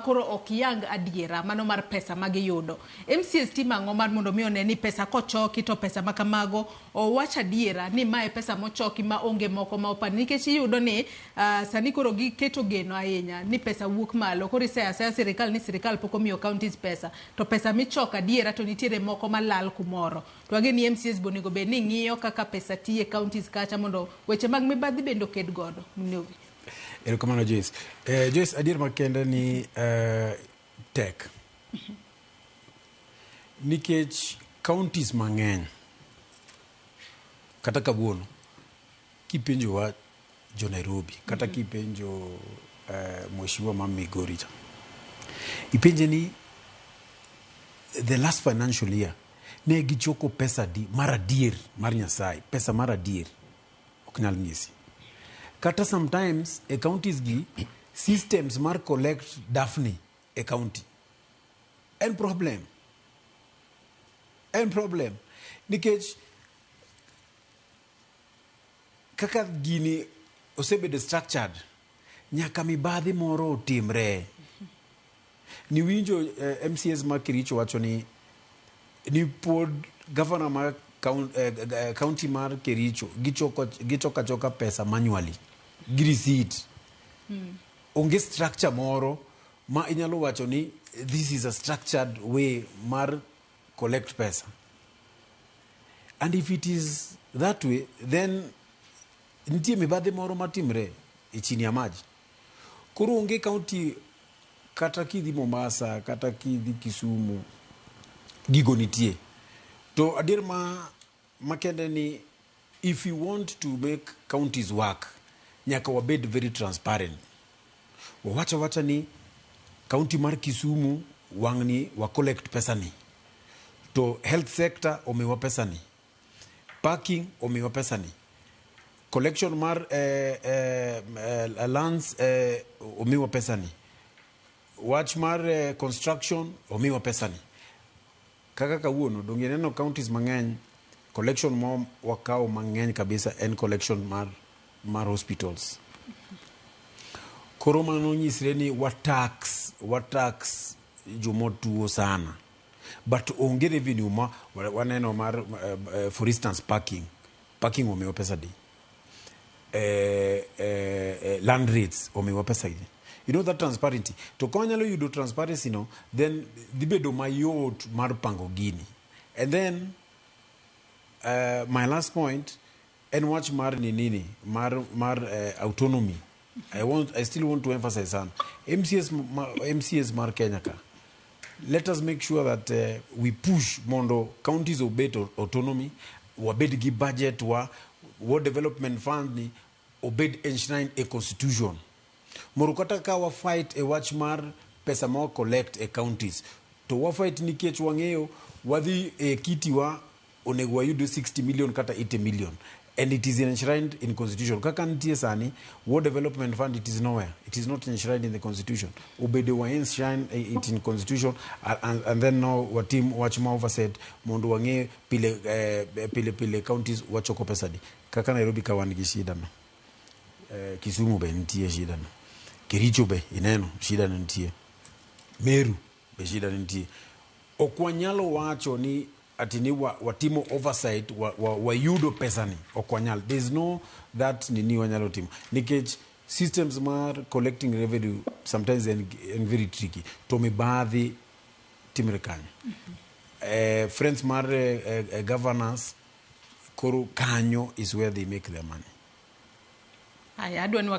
koro ok yang adiera mano mar pesa magiyudo. MCS timo ang'o mar mondo mi one ni pesa kochoki to pesa makamago owach adiera ni mae pesa mochoki ma onge moko ma opani, nikech iyudo ni sani koro giketo geno ahinya ni pesa wuok malo. Koro isaya sirikal ni sirikal pok omiyo kaontis pesa, to pesa michoko adiera to nitiere moko malal kumoro. To wage ni MCS bonego bed ni ng'iyo kaka pesa tiye kaontis kacha mondo weche mag mibadhi bendo ked godo. Munuve. Erokamano Joyce. Joyce, adier makende ni tek. Nikech counties mang'eny kata kawuono kipenjowa jo Nairobi kata kipenjo mheshimiwa ma Migori cha, ipenje ni the last financial year ne gichoko pesa di mar adier mar Nyasaye, pesa mar adier ok nyal nyisi. Kata sometimes a counties gi systems mar collect Daphne a county. En problem. Nikech kaka gini osebedo structured, nyaka mibadhi moro otimre. Ni winjo MCS ma Kericho wacho ni pod governor ma county mar Kericho gichoka pesa manually gi receipt. Onge structure moro ma inyalo wacho ni this is a structured way mar collect pesa. And if it is that way, then nitie mibadhi moro matimre e chini ya maji. Koro onge county kata kidhi Mombasa kata kidhi Kisumu gigo nitie. To adier makende ni if you want to make counties work, nyaka wabed very transparent. Wacha ni county mar Kisumu wang'ni wa collect pesa ni. To health sector omiwa pesa ni. Parking omiwa pesa ni. Collection mar lands omiwa pesa ni. Watch mar construction omiwa pesa ni. Kaka kawuono donge neno counties mang'eny collection mo wakao mang'eny kabisa en collection mar hospitals. Koro mano nyisre ni watax jomotuo sana. But onge revenue ma waneno mar for instance parking omiwa pesa di. Land rates omiwa pesa di. You know that transparency. To konyalo yudo transparency no, then dibedo mayot mar pango gini. And then my last point, and watch mar autonomy. I still want to emphasize on MCS mar Kenya ka. Let us make sure that we push mondo counties obey autonomy, wabed gi budget wa development fund ni obey enshrine a constitution. Morukata ka wa fight a watch mar pesa mo collect a counties. To wa fight nikech wang'eyo wadhi kiti wa onego wayudo 60 million kata 80 million. And it is enshrined in constitution. Kaka nitie sani, World Development Fund, it is nowhere. It is not enshrined in the constitution. Obede wa enshrine it in constitution, and then now wa team wachma oversight mondo wange pile counties wachoko pesa di. Kaka Nairobi ka wan gi shida no. Kisumu be nitie shida no. Kericho be ineno shida nitie. Meru be shida nitie. Okwanyalo wacho ni atini watimo oversight wa yudo pesa ni okwanyal. There is no that nini wanyalo timo. Nikech systems mar collecting revenue sometimes and very tricky. To mibadhi timre kanyo. Friends mar governors koro kanyo is where they make their money.